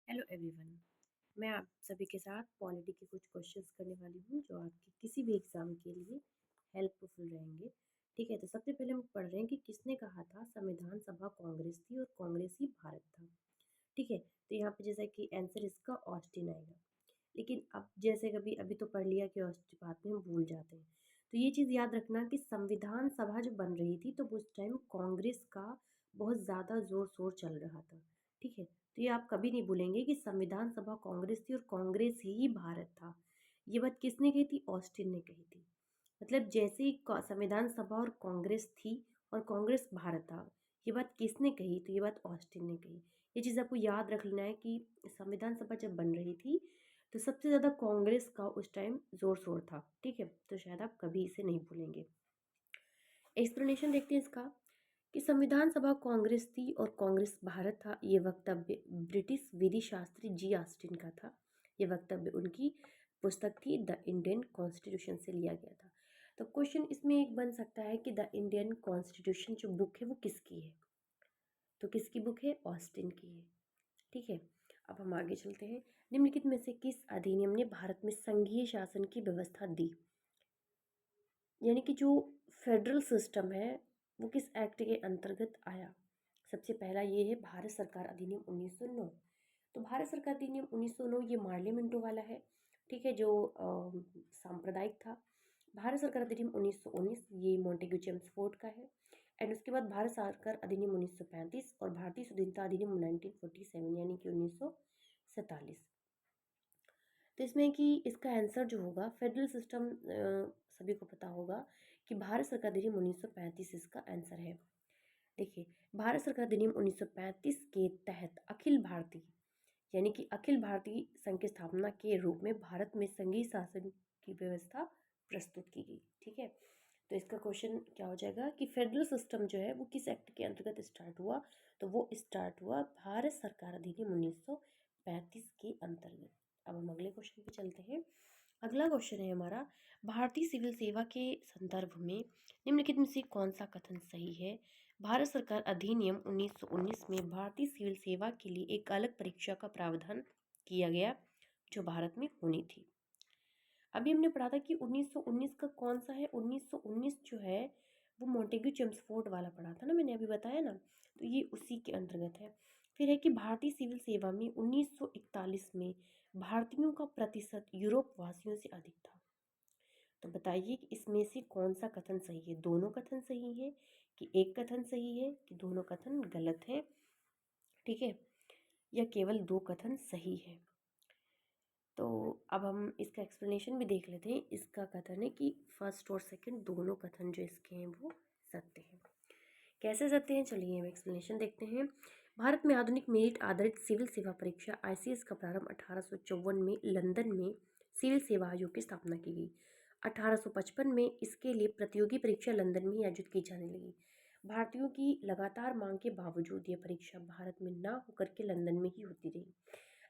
Hello everyone. मैं आप सभी के साथ पॉलिटी के कुछ क्वेश्चंस करने वाली हूँ जो आपके किसी भी एग्जाम के लिए हेल्पफुल रहेंगे। ठीक है, तो सबसे पहले हम पढ़ रहे हैं कि किसने कहा था संविधान सभा कांग्रेस थी और कांग्रेस ही भारत था। ठीक है, तो यहाँ पे जैसा कि आंसर इसका ऑस्टिन आएगा। लेकिन अब जैसे कभी अभी तो पढ़ लिया कि ऑस्टिन बाद में हम भूल जाते हैं। तो ये चीज़ याद रखना कि संविधान सभा जो बन रही थी तो उस टाइम कांग्रेस का बहुत ज़्यादा जोर शोर चल रहा था। ठीक है, तो ये आप कभी नहीं भूलेंगे कि संविधान सभा कांग्रेस थी और कांग्रेस ही भारत था। ये बात किसने कही थी? ऑस्टिन ने कही थी। मतलब जैसे ही संविधान सभा और कांग्रेस थी और कांग्रेस भारत था, ये बात किसने कही? तो ये बात ऑस्टिन ने कही। ये चीज़ आपको याद रख लेना है कि संविधान सभा जब बन रही थी तो सबसे ज़्यादा कांग्रेस का उस टाइम जोर शोर था। ठीक है, तो शायद आप कभी इसे नहीं भूलेंगे। एक्सप्लेनेशन देखते हैं इसका कि संविधान सभा कांग्रेस थी और कांग्रेस भारत था। ये वक्तव्य ब्रिटिश विधि शास्त्री जी ऑस्टिन का था। ये वक्तव्य उनकी पुस्तक थी द इंडियन कॉन्स्टिट्यूशन से लिया गया था। तो क्वेश्चन इसमें एक बन सकता है कि द इंडियन कॉन्स्टिट्यूशन जो बुक है वो किसकी है? तो किसकी बुक है? ऑस्टिन की है। ठीक है, अब हम आगे चलते हैं। निम्नलिखित में से किस अधिनियम ने भारत में संघीय शासन की व्यवस्था दी? यानी कि जो फेडरल सिस्टम है वो किस एक्ट के अंतर्गत आया? सबसे पहला ये है भारत सरकार अधिनियम 1909। तो भारत सरकार अधिनियम 1909 ये मार्ले मिंटो वाला है। ठीक है, जो सांप्रदायिक था। भारत सरकार अधिनियम 1919 ये मोंटेग्यू चेम्सफोर्ड का है। एंड उसके बाद भारत सरकार अधिनियम 1935 और भारतीय स्वाधीनता अधिनियम 1947 यानी कि 1947। तो इसमें कि इसका आंसर जो होगा फेडरल सिस्टम, सभी को पता होगा कि भारत सरकार अधिनियम 1935 इसका आंसर है। देखिए, भारत सरकार अधिनियम 1935 के तहत अखिल भारतीय यानी कि अखिल भारतीय संघ की स्थापना के रूप में भारत में संघीय शासन की व्यवस्था प्रस्तुत की गई। ठीक है, तो इसका क्वेश्चन क्या हो जाएगा कि फेडरल सिस्टम जो है वो किस एक्ट के अंतर्गत स्टार्ट हुआ? तो वो स्टार्ट हुआ भारत सरकार अधिनियम 1935 के अंतर्गत। अब हम अगले क्वेश्चन पे चलते हैं। अगला क्वेश्चन है हमारा, भारतीय सिविल सेवा के संदर्भ में निम्नलिखित में से कौन सा कथन सही है? भारत सरकार अधिनियम 1919 में भारतीय सिविल सेवा के लिए एक अलग परीक्षा का प्रावधान किया गया जो भारत में होनी थी। अभी हमने पढ़ा था कि 1919 का कौन सा है? 1919 जो है वो मोंटेग्यू चेम्सफोर्ड वाला पढ़ा था ना, मैंने अभी बताया ना, तो ये उसी के अंतर्गत है। फिर है कि भारतीय सिविल सेवा में 1941 में भारतीयों का प्रतिशत यूरोप वासियों से अधिक था। तो बताइए कि इसमें से कौन सा कथन सही है? दोनों कथन सही है कि एक कथन सही है कि दोनों कथन गलत है? ठीक है, या केवल दो कथन सही है? तो अब हम इसका एक्सप्लेनेशन भी देख लेते हैं। इसका कथन है कि फर्स्ट और सेकंड दोनों कथन जो इसके हैं वो सत्य हैं। कैसे सत्य हैं? चलिए हम एक्सप्लेनेशन देखते हैं। भारत में आधुनिक मेरिट आधारित सिविल सेवा परीक्षा आईसीएस का प्रारंभ 1854 में लंदन में सिविल सेवा आयोग की स्थापना की गई। 1855 में इसके लिए प्रतियोगी परीक्षा लंदन में ही आयोजित की जाने लगी। भारतीयों की लगातार मांग के बावजूद यह परीक्षा भारत में ना होकर के लंदन में ही होती रही।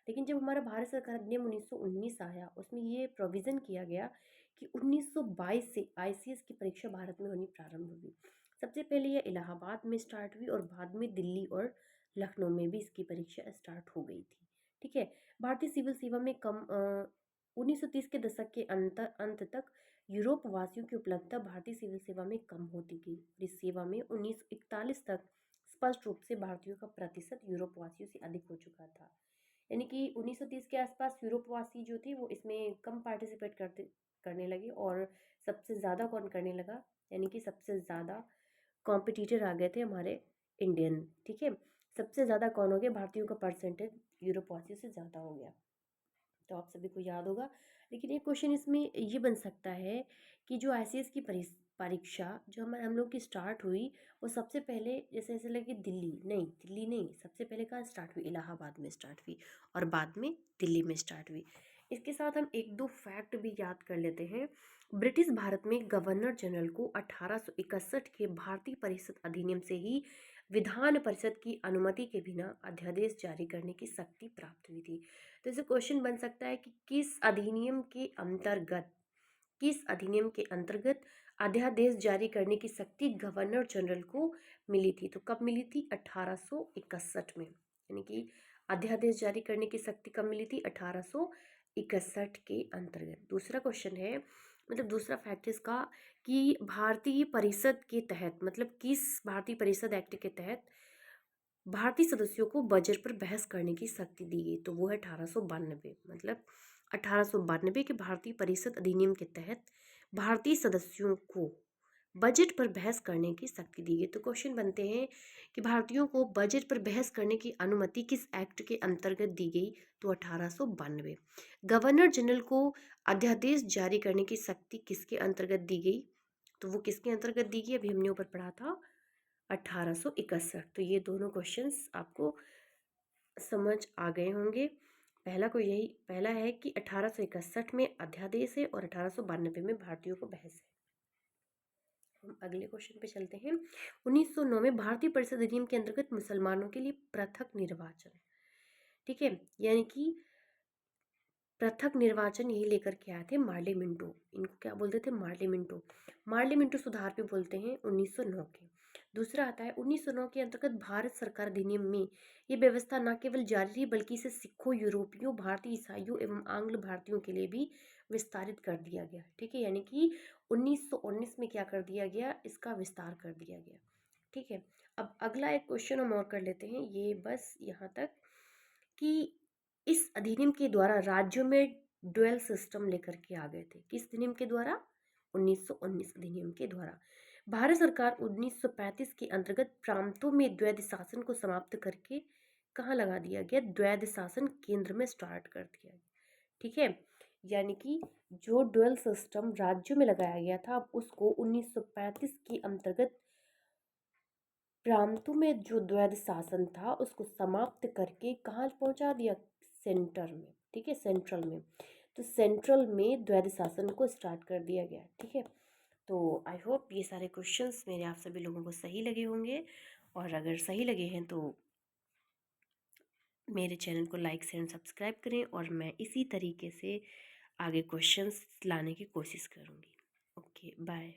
लेकिन जब हमारा भारत सरकार अधिनियम 1919 आया उसमें ये प्रोविज़न किया गया कि 1922 से आईसीएस की परीक्षा भारत में होनी प्रारंभ हुई। सबसे पहले यह इलाहाबाद में स्टार्ट हुई और बाद में दिल्ली और लखनऊ में भी इसकी परीक्षा स्टार्ट हो गई थी। ठीक है, भारतीय सिविल सेवा में 1930 के दशक के अंत तक यूरोप वासियों की उपलब्धता भारतीय सिविल सेवा में कम होती गई। इस सेवा में 1941 तक स्पष्ट रूप से भारतीयों का प्रतिशत यूरोप वासियों से अधिक हो चुका था। यानी कि 1930 के आसपास यूरोपवासी जो थे वो इसमें कम पार्टिसिपेट करने लगे और सबसे ज़्यादा कौन करने लगा? यानी कि सबसे ज़्यादा कॉम्पिटिटर आ गए थे हमारे इंडियन। ठीक है, सबसे ज़्यादा कौन हो गया? भारतीयों का परसेंटेज यूरोपवासियों से ज़्यादा हो गया। तो आप सभी को याद होगा। लेकिन एक क्वेश्चन इसमें ये बन सकता है कि जो आईसीएस की परीक्षा जो हम लोग की स्टार्ट हुई वो सबसे पहले जैसे ऐसे लगे दिल्ली नहीं, सबसे पहले कहाँ स्टार्ट हुई? इलाहाबाद में स्टार्ट हुई और बाद में दिल्ली में स्टार्ट हुई। इसके साथ हम एक दो फैक्ट भी याद कर लेते हैं। ब्रिटिश भारत में गवर्नर जनरल को 1861 के भारतीय परिषद अधिनियम से ही विधान परिषद की अनुमति के बिना अध्यादेश जारी करने की शक्ति प्राप्त हुई थी। तो इसे क्वेश्चन बन सकता है कि किस अधिनियम के अंतर्गत अध्यादेश जारी करने की शक्ति गवर्नर जनरल को मिली थी? तो कब मिली थी? 1861 में। यानी कि अध्यादेश जारी करने की शक्ति कब मिली थी? 1861 के अंतर्गत। दूसरा क्वेश्चन है, मतलब दूसरा फैक्ट इसका, कि भारतीय परिषद के तहत, मतलब किस भारतीय परिषद एक्ट के तहत भारतीय सदस्यों को बजट पर बहस करने की शक्ति दी गई? तो वो है 1892। मतलब 1892 के भारतीय परिषद अधिनियम के तहत भारतीय सदस्यों को बजट पर बहस करने की शक्ति दी गई। तो क्वेश्चन बनते हैं कि भारतीयों को बजट पर बहस करने की अनुमति किस एक्ट के अंतर्गत दी गई? तो 1892। गवर्नर जनरल को अध्यादेश जारी करने की शक्ति किसके अंतर्गत दी गई? तो वो किसके अंतर्गत दी गई? अभी हमने ऊपर पढ़ा था 1861। तो ये दोनों क्वेश्चंस आपको समझ आ गए होंगे। पहला है कि 1861 में अध्यादेश है और 1892 में भारतीयों को बहस है। हम अगले क्वेश्चन पे चलते हैं। 1909 में भारतीय परिषद अधिनियम के अंतर्गत मुसलमानों के लिए पृथक निर्वाचन, ठीक है, यानी कि पृथक निर्वाचन यही लेकर के आए थे मार्ले मिंटो। इनको क्या बोलते थे? Morley Minto. मार्ले मिंटो सुधार भी बोलते हैं 1909 के। दूसरा आता है 1909 के अंतर्गत भारत सरकार अधिनियम में ये व्यवस्था न केवल जारी रही बल्कि इसे सिखों, यूरोपियों, भारतीय ईसाइयों एवं आंग्ल भारतीयों के लिए भी विस्तारित कर दिया गया, ठीक है, यानी कि 1919 में क्या कर दिया गया? इसका विस्तार कर दिया गया, ठीक है। अब अगला एक क्वेश्चन हम और कर लेते हैं, ये बस यहाँ तक, कि इस अधिनियम के द्वारा राज्यों में ड्यूअल सिस्टम लेकर के आ गए थे। किस अधिनियम के द्वारा? 1919 अधिनियम के द्वारा। भारत सरकार 1935 के अंतर्गत प्रांतों में द्वैध शासन को समाप्त करके कहाँ लगा दिया गया? द्वैध शासन केंद्र में स्टार्ट कर दिया गया, ठीक है। यानी कि जो ड्यूअल सिस्टम राज्यों में लगाया गया था, अब उसको 1935 के अंतर्गत प्रांतों में जो द्वैध शासन था उसको समाप्त करके कहाँ पहुंचा दिया? सेंटर में, ठीक है, सेंट्रल में। तो सेंट्रल में द्वैध शासन को स्टार्ट कर दिया गया, ठीक है। तो आई होप ये सारे क्वेश्चंस मेरे आप सभी लोगों को सही लगे होंगे, और अगर सही लगे हैं तो मेरे चैनल को लाइक शेयर सब्सक्राइब करें, और मैं इसी तरीके से आगे क्वेश्चंस लाने की कोशिश करूँगी। Okay, bye.